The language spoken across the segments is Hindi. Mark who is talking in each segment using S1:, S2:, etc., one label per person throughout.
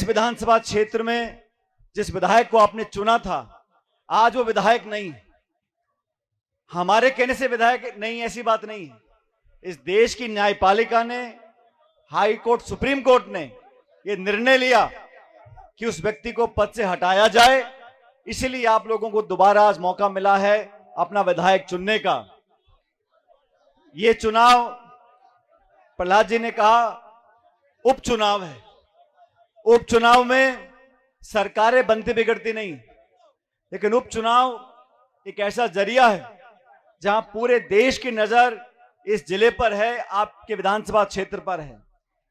S1: इस विधानसभा क्षेत्र में जिस विधायक को आपने चुना था, आज वो विधायक नहीं है। हमारे कहने से विधायक नहीं, ऐसी बात नहीं है। इस देश की न्यायपालिका ने, हाई कोर्ट, सुप्रीम कोर्ट ने ये निर्णय लिया कि उस व्यक्ति को पद से हटाया जाए। इसलिए आप लोगों को दोबारा आज मौका मिला है अपना विधायक चुनने का। ये चुनाव, प्रहलाद जी ने कहा, उपचुनाव है। उपचुनाव में सरकारें बनती बिगड़ती नहीं, लेकिन उपचुनाव एक ऐसा जरिया है जहां पूरे देश की नजर इस जिले पर है, आपके विधानसभा क्षेत्र पर है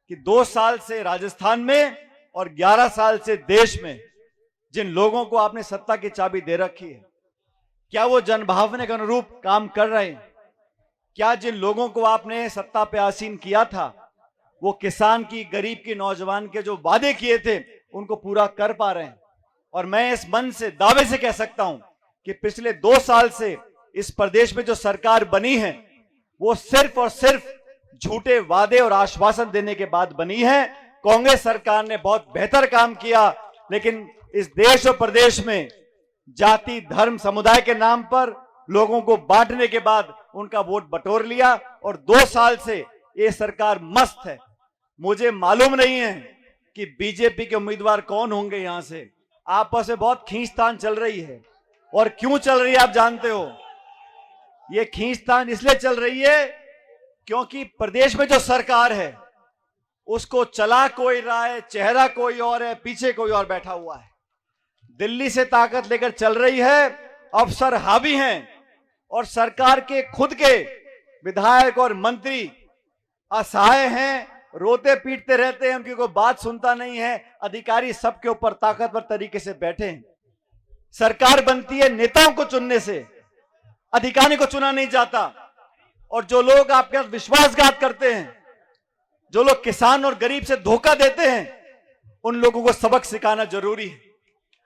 S1: कि 2 साल से राजस्थान में और 11 साल से देश में जिन लोगों को आपने सत्ता की चाबी दे रखी है, क्या वो जनभावना के अनुरूप काम कर रहे हैं? क्या जिन लोगों को आपने सत्ता पे आसीन किया था, वो किसान की, गरीब की, नौजवान के जो वादे किए थे उनको पूरा कर पा रहे हैं? और मैं इस मन से, दावे से कह सकता हूं कि पिछले 2 साल से इस प्रदेश में जो सरकार बनी है वो सिर्फ और सिर्फ झूठे वादे और आश्वासन देने के बाद बनी है। कांग्रेस सरकार ने बहुत बेहतर काम किया, लेकिन इस देश और प्रदेश में जाति, धर्म, समुदाय के नाम पर लोगों को बांटने के बाद उनका वोट बटोर लिया और 2 साल से ये सरकार मस्त है। मुझे मालूम नहीं है कि बीजेपी के उम्मीदवार कौन होंगे। यहां से आपस में बहुत खींचतान चल रही है, और क्यों चल रही है आप जानते हो। ये खींचतान इसलिए चल रही है क्योंकि प्रदेश में जो सरकार है उसको चला कोई रहा है, चेहरा कोई और है, पीछे कोई और बैठा हुआ है। दिल्ली से ताकत लेकर चल रही है, अफसर हावी हैं और सरकार के खुद के विधायक और मंत्री असहाय हैं, रोते पीटते रहते हैं, उनकी कोई बात सुनता नहीं है। अधिकारी सबके ऊपर ताकतवर तरीके से बैठे हैं। सरकार बनती है नेताओं को चुनने से, अधिकारी को चुना नहीं जाता। और जो लोग आपके साथ विश्वासघात करते हैं, जो लोग किसान और गरीब से धोखा देते हैं, उन लोगों को सबक सिखाना जरूरी है।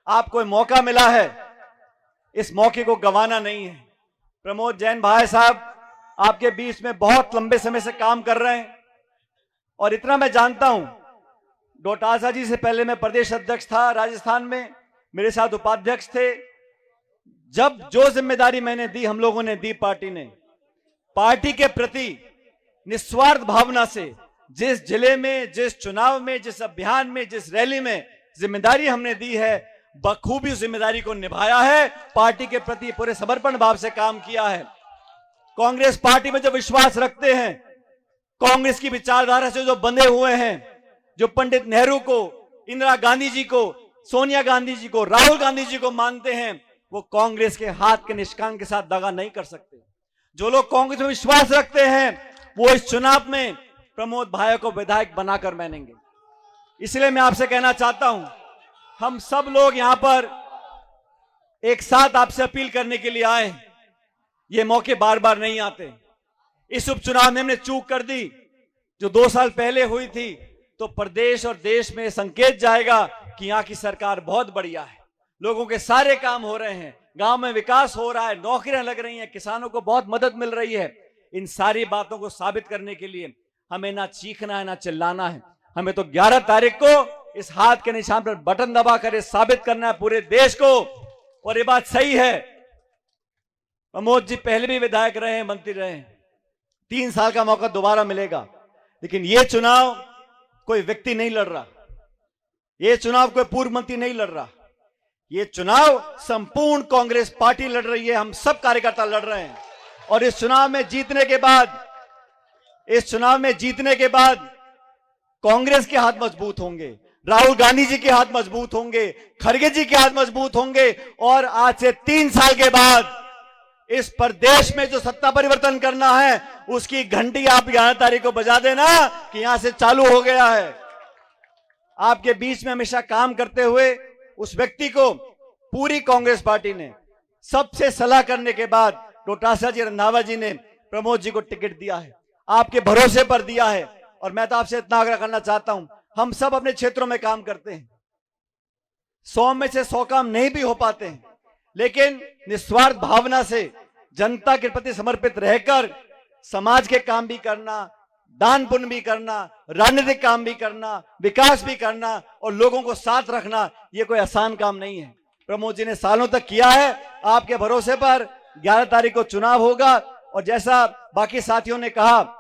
S1: आपको मौका मिला है, इस मौके को गंवाना नहीं है। प्रमोद जैन भाई साहब आपके बीच में बहुत लंबे समय से काम कर रहे हैं, और इतना मैं जानता हूं, डोटासरा जी से पहले मैं प्रदेश अध्यक्ष था राजस्थान में, मेरे साथ उपाध्यक्ष थे। जब जो जिम्मेदारी मैंने दी, हम लोगों ने दी, पार्टी ने, पार्टी के प्रति निस्वार्थ भावना से जिस जिले में, जिस चुनाव में, जिस अभियान में, जिस रैली में जिम्मेदारी हमने दी है, बखूबी उस जिम्मेदारी को निभाया है। पार्टी के प्रति पूरे समर्पण भाव से काम किया है। कांग्रेस पार्टी में जो विश्वास रखते हैं, कांग्रेस की विचारधारा से जो बंधे हुए हैं, जो पंडित नेहरू को, इंदिरा गांधी जी को, सोनिया गांधी जी को, राहुल गांधी जी को मानते हैं, वो कांग्रेस के हाथ के निष्काम के साथ दगा नहीं कर सकते। जो लोग कांग्रेस में विश्वास रखते हैं, वो इस चुनाव में प्रमोद भाई को विधायक बनाकर मानेंगे। इसलिए मैं आपसे कहना चाहता हूं, हम सब लोग यहां पर एक साथ आपसे अपील करने के लिए आए। ये मौके बार बार नहीं आते। इस उपचुनाव में हमने चूक कर दी जो 2 साल पहले हुई थी, तो प्रदेश और देश में संकेत जाएगा कि यहां की सरकार बहुत बढ़िया है। लोगों के सारे काम हो रहे हैं, गांव में विकास हो रहा है, नौकरियां लग रही हैं, किसानों को बहुत मदद मिल रही है। इन सारी बातों को साबित करने के लिए हमें ना चीखना है, ना चिल्लाना है। हमें तो 11 तारीख को इस हाथ के निशान पर बटन दबाकर ये साबित करना है पूरे देश को। और ये बात सही है, प्रमोद जी पहले भी विधायक रहे हैं, मंत्री रहे हैं, 3 साल का मौका दोबारा मिलेगा। लेकिन ये चुनाव कोई व्यक्ति नहीं लड़ रहा, ये चुनाव कोई पूर्व मंत्री नहीं लड़ रहा, ये चुनाव संपूर्ण कांग्रेस पार्टी लड़ रही है। हम सब कार्यकर्ता लड़ रहे हैं। और इस चुनाव में जीतने के बाद कांग्रेस के हाथ मजबूत होंगे, राहुल गांधी जी के हाथ मजबूत होंगे, खड़गे जी के हाथ मजबूत होंगे। और आज से 3 साल के बाद इस प्रदेश में जो सत्ता परिवर्तन करना है, उसकी घंटी आप 11 तारीख को बजा देना कि यहां से चालू हो गया है। आपके बीच में हमेशा काम करते हुए उस व्यक्ति को पूरी कांग्रेस पार्टी ने सबसे सलाह करने के बाद डोटासरा जी, रंधावा जी ने प्रमोद जी को टिकट दिया है, आपके भरोसे पर दिया है। और मैं तो आपसे इतना आग्रह करना चाहता हूं, हम सब अपने क्षेत्रों में काम करते हैं, 100 में से 100 काम नहीं भी हो पाते हैं, लेकिन निस्वार्थ भावना से जनता के प्रति समर्पित रहकर समाज के काम भी करना, दान पुण्य भी करना, राजनीतिक काम भी करना, विकास भी करना और लोगों को साथ रखना, ये कोई आसान काम नहीं है। प्रमोद जी ने सालों तक किया है। आपके भरोसे पर 11 तारीख को चुनाव होगा और जैसा बाकी साथियों ने कहा,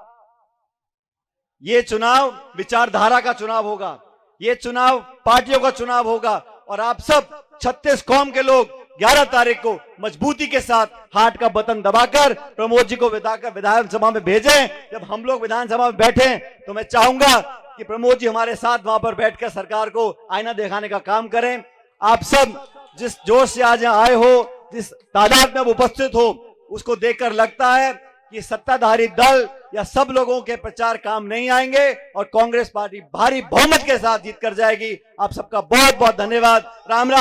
S1: ये चुनाव विचारधारा का चुनाव होगा, ये चुनाव पार्टियों का चुनाव होगा और आप सब 36 कौम के लोग 11 तारीख को मजबूती के साथ हार्ट का बटन दबाकर प्रमोद जी को विधानसभा में भेजें। जब हम लोग विधानसभा में बैठे तो मैं चाहूंगा कि प्रमोद जी हमारे साथ वहां पर बैठकर सरकार को आईना दिखाने का काम करें। आप सब जिस जोश से आज यहाँ आए हो, जिस तादाद में अब उपस्थित हो, उसको देखकर लगता है कि सत्ताधारी दल या सब लोगों के प्रचार काम नहीं आएंगे और कांग्रेस पार्टी भारी बहुमत के साथ जीत कर जाएगी। आप सबका बहुत बहुत धन्यवाद। राम राम।